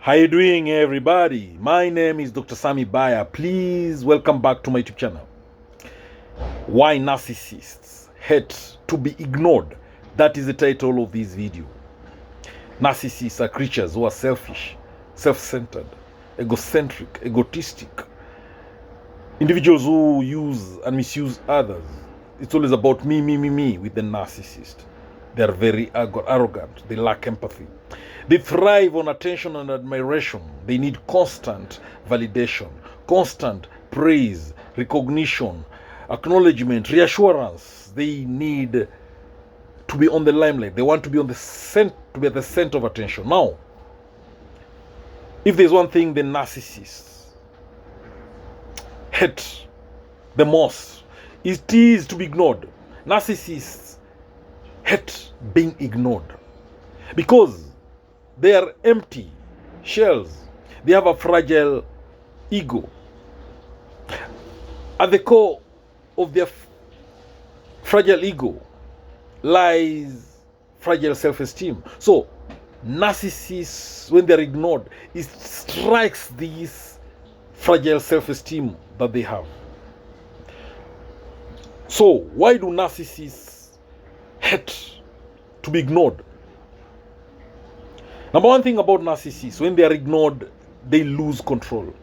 How you doing, everybody? My name is Dr. Sami Baya. Please welcome back to my YouTube channel. Why narcissists hate to be ignored. That is the title of this video. Narcissists are creatures who are selfish, self-centered, egocentric, egotistic. Individuals who use and misuse others. It's always about me with the narcissist. They are very arrogant. They lack empathy. They thrive on attention and admiration. They need constant validation, constant praise, recognition, acknowledgement, reassurance. They need to be on the limelight. They want to be on the at the center of attention. Now, if there's one thing the narcissists hate the most, it is to be ignored. Narcissists hate being ignored because they are empty shells. They have a fragile ego. At the core of their fragile ego lies fragile self-esteem. So, narcissists, when they're ignored, it strikes this fragile self-esteem that they have. So, why do narcissists hate to be ignored? Number one thing about narcissists, when they are ignored, they lose control.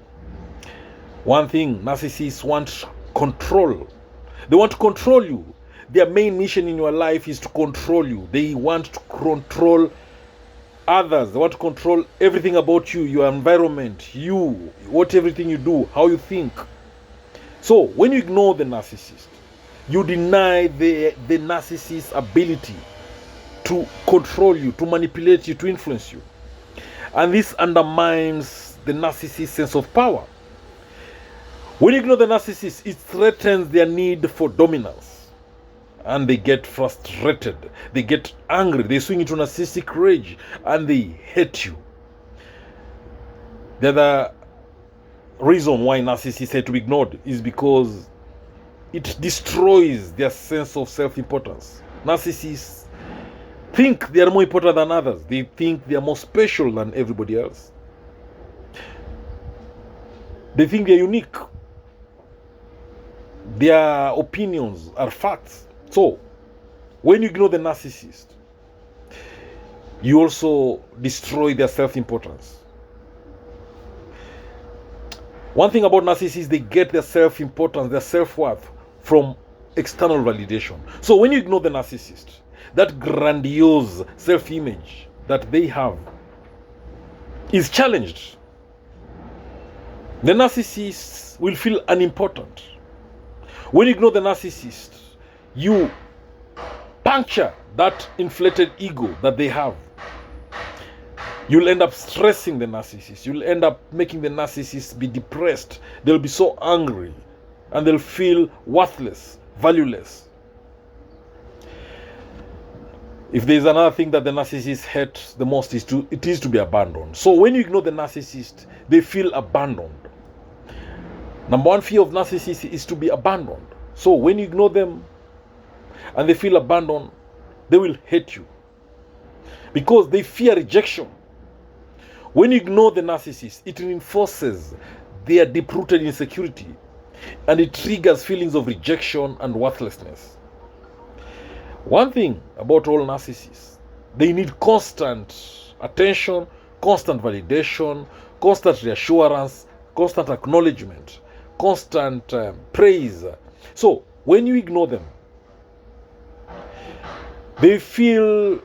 One thing, narcissists want control. They want to control you. Their main mission in your life is to control you. They want to control others. They want to control everything about you, your environment, everything you do, how you think. So, when you ignore the narcissist, you deny the narcissist's ability to control you, to manipulate you, to influence you. And this undermines the narcissist's sense of power. When you ignore the narcissist, it threatens their need for dominance. And they get frustrated. They get angry. They swing into narcissistic rage. And they hate you. The other reason why narcissists hate to be ignored is because it destroys their sense of self-importance. Narcissists think they are more important than others. They think they are more special than everybody else. They think they are unique. Their opinions are facts. So, when you ignore the narcissist, you also destroy their self-importance. One thing about narcissists, they get their self-importance, their self-worth from external validation. So, when you ignore the narcissist, that grandiose self-image that they have is challenged. The narcissist will feel unimportant. When you ignore the narcissist, you puncture that inflated ego that they have. You'll end up stressing the narcissist. You'll end up making the narcissist be depressed. They'll be so angry and they'll feel worthless, valueless. If there's another thing that the narcissist hates the most, it is to be abandoned. So when you ignore the narcissist, they feel abandoned. Number one fear of narcissists is to be abandoned. So when you ignore them and they feel abandoned, they will hate you because they fear rejection. When you ignore the narcissist, it reinforces their deep-rooted insecurity and it triggers feelings of rejection and worthlessness. One thing about all narcissists, they need constant attention, constant validation, constant reassurance, constant acknowledgement, constant praise. So, when you ignore them, they feel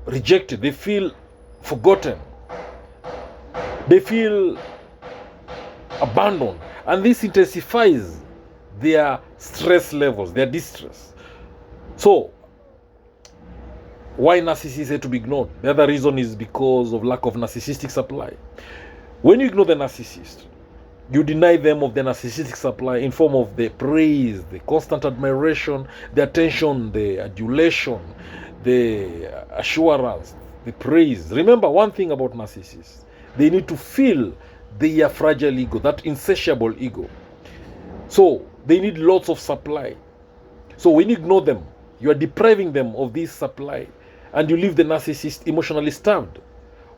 rejected, they feel forgotten, they feel abandoned, and this intensifies their stress levels, their distress. So, why narcissists hate to be ignored? The other reason is because of lack of narcissistic supply. When you ignore the narcissist, you deny them of the narcissistic supply in form of the praise, the constant admiration, the attention, the adulation, the assurance, the praise. Remember one thing about narcissists. They need to feel their fragile ego, that insatiable ego. So, they need lots of supply. So, when you ignore them, you are depriving them of this supply and you leave the narcissist emotionally starved.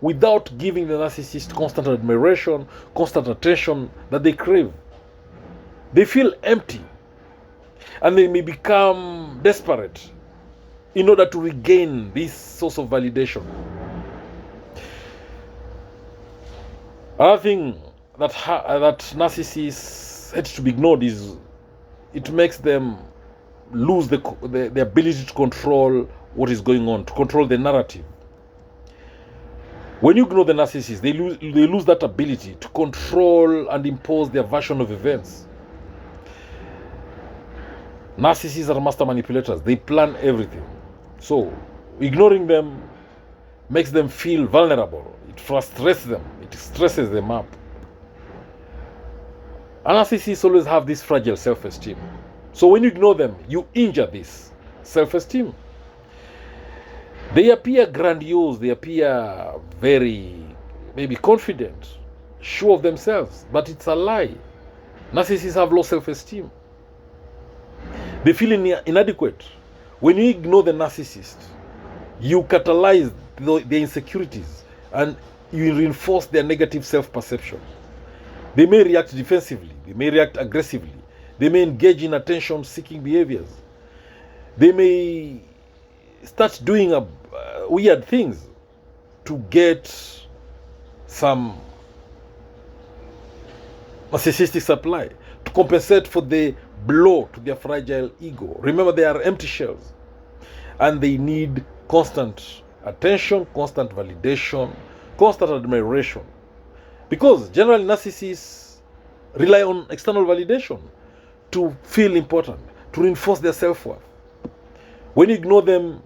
without giving the narcissist constant admiration, constant attention that they crave. They feel empty, and they may become desperate in order to regain this source of validation. Another thing that narcissists had to be ignored is it makes them lose the ability to control what is going on, to control the narrative. When you ignore the narcissist, they lose that ability to control and impose their version of events. Narcissists are master manipulators. They plan everything. So, ignoring them makes them feel vulnerable. It frustrates them. It stresses them up. And narcissists always have this fragile self-esteem. So when you ignore them, you injure this self-esteem. They appear grandiose. They appear very, maybe confident, sure of themselves. But it's a lie. Narcissists have low self-esteem. They feel inadequate. When you ignore the narcissist, you catalyze their insecurities and you reinforce their negative self-perception. They may react defensively. They may react aggressively. They may engage in attention-seeking behaviors. They may start doing weird things to get some narcissistic supply, to compensate for the blow to their fragile ego. Remember, they are empty shells, and they need constant attention, constant validation, constant admiration. Because generally narcissists rely on external validation to feel important, to reinforce their self-worth. When you ignore them,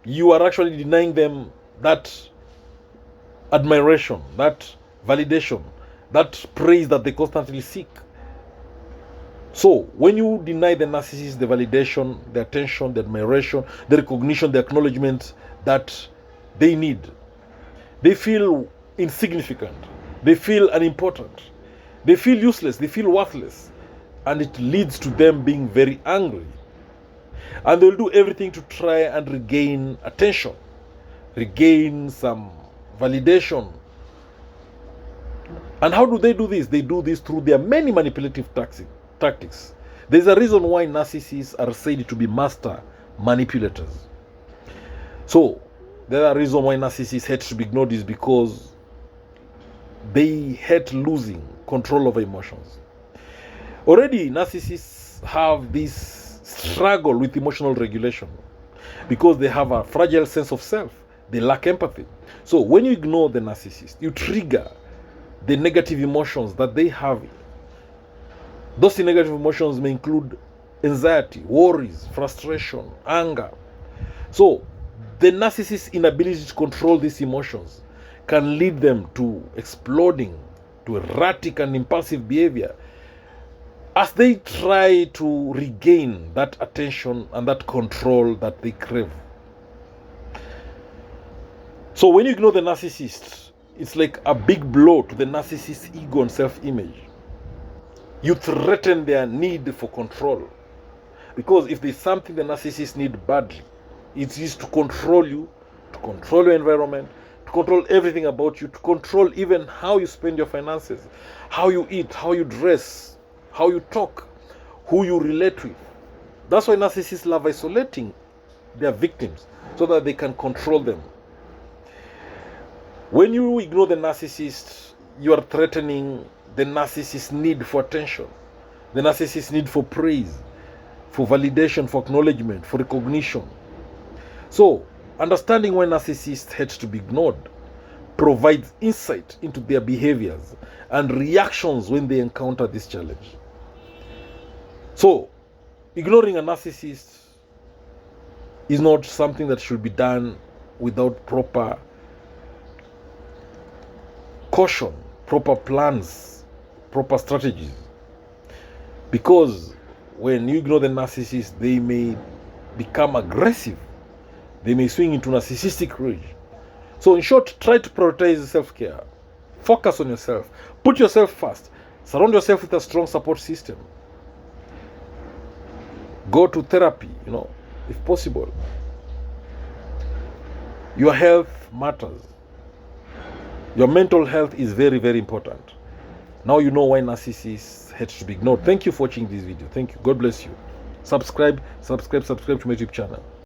you are actually denying them that admiration, that validation, that praise that they constantly seek. So, when you deny the narcissist the validation, the attention, the admiration, the recognition, the acknowledgement that they need, they feel insignificant, they feel unimportant, they feel useless, they feel worthless, and it leads to them being very angry. And they'll do everything to try and regain attention, regain some validation. And how do they do this? They do this through their many manipulative tactics. There's a reason why narcissists are said to be master manipulators. So, the other reason why narcissists hate to be ignored is because they hate losing control over emotions. Already, narcissists have this struggle with emotional regulation because they have a fragile sense of self. They lack empathy. So, when you ignore the narcissist, you trigger the negative emotions that they have. Those negative emotions may include anxiety, worries, frustration, anger. So, the narcissist's inability to control these emotions can lead them to exploding, to erratic and impulsive behavior as they try to regain that attention and that control that they crave. So when you ignore the narcissist, it's like a big blow to the narcissist's ego and self-image. You threaten their need for control. Because if there's something the narcissists need badly, it is to control you, to control your environment, to control everything about you, to control even how you spend your finances, how you eat, how you dress, how you talk, who you relate with. That's why narcissists love isolating their victims so that they can control them. When you ignore the narcissist, you are threatening the narcissist's need for attention, the narcissist's need for praise, for validation, for acknowledgement, for recognition. So, understanding why narcissists hate to be ignored provides insight into their behaviors and reactions when they encounter this challenge. So, ignoring a narcissist is not something that should be done without proper caution, proper plans, proper strategies. Because when you ignore the narcissist, they may become aggressive. They may swing into narcissistic rage. So in short, try to prioritize self-care. Focus on yourself. Put yourself first. Surround yourself with a strong support system. Go to therapy, if possible. Your health matters. Your mental health is very, very important. Now you know why narcissists had to be ignored. Thank you for watching this video. Thank you. God bless you. Subscribe to my YouTube channel.